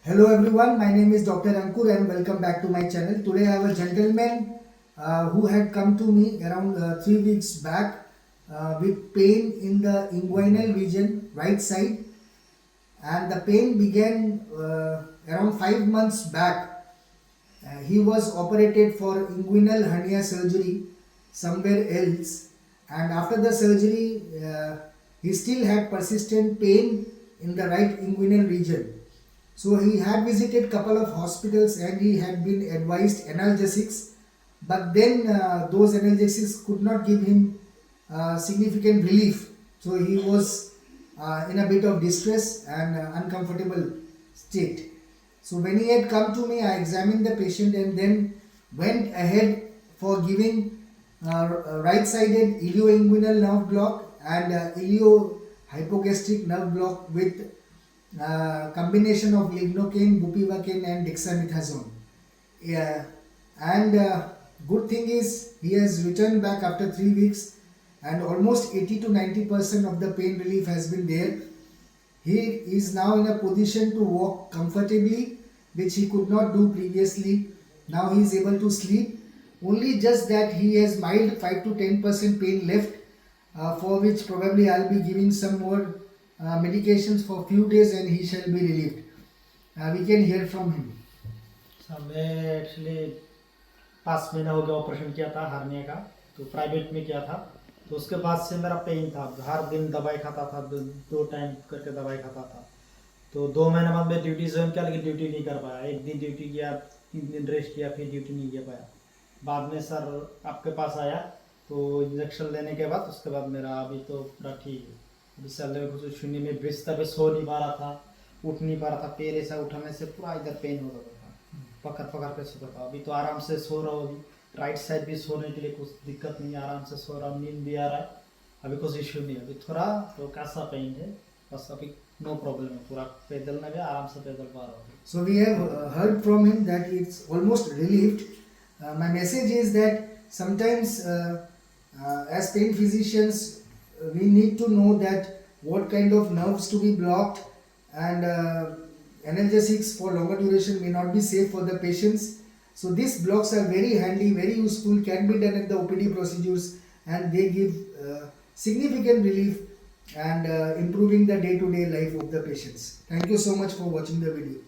Hello everyone, my name is Dr. Ankur and welcome back to my channel. Today I have a gentleman who had come to me around 3 weeks back with pain in the inguinal region, right side, and the pain began around 5 months back. He was operated for inguinal hernia surgery somewhere else, and after the surgery he still had persistent pain in the right inguinal region. So he had visited couple of hospitals and he had been advised analgesics, but then those analgesics could not give him significant relief. So he was in a bit of distress and uncomfortable state. So when he had come to me, I examined the patient and then went ahead for giving right-sided ilioinguinal nerve block and iliohypogastric nerve block with combination of lignocaine, bupivacaine and dexamethasone. Yeah. And good thing is he has returned back after 3 weeks and almost 80 to 90% of the pain relief has been there. He is now in a position to walk comfortably, which he could not do previously. Now he is able to sleep. Only just that he has mild 5 to 10% pain left, for which probably I'll be giving some more medications for few days and he shall be relieved. We can hear from him. Sir मैं actually 5 महीना हो गया operation किया था hernia का, तो private में किया था। तो उसके बाद से मेरा पेन था, हर दिन दवाई खाता था, दो टाइम करके दवाई खाता था। तो 2 महीने बाद मैं ड्यूटी ज्वाइन किया, लेकिन ड्यूटी नहीं कर पाया। एक दिन ड्यूटी किया, 3 दिन रेस्ट किया, फिर ड्यूटी नहीं किया पाया। बाद में सर आपके पास आया, तो इंजेक्शन लेने के बाद उसके बाद मेरा अभी तो पूरा ठीक है। अभी सर कुछ सुनने में बिस्तर पे सो नहीं पा रहा था, उठ नहीं पा रहा था, पैर ऐसा उठाने से पूरा इधर पेन हो रहा था, पकड़ पकड़ के सोता था। अभी तो आराम से सो रहा हूँ, अभी राइट साइड भी सोने के लिए कुछ दिक्कत नहीं, आराम से सो रहा हूँ, नींद भी आ रहा है, अभी कुछ इश्यू नहीं है। अभी थोड़ा तो कैसा पेन है, बस अभी नो प्रॉब्लम है, पूरा पैदल में भी आराम से पैदल पा रहा हूँ। So we have heard from him that it's almost relieved. My message is that sometimes as pain physicians we need to know that what kind of nerves to be blocked, and analgesics for longer duration may not be safe for the patients. So these blocks are very handy, very useful, can be done at the OPD procedures, and they give significant relief and improving the day-to-day life of the patients. Thank you so much for watching the video.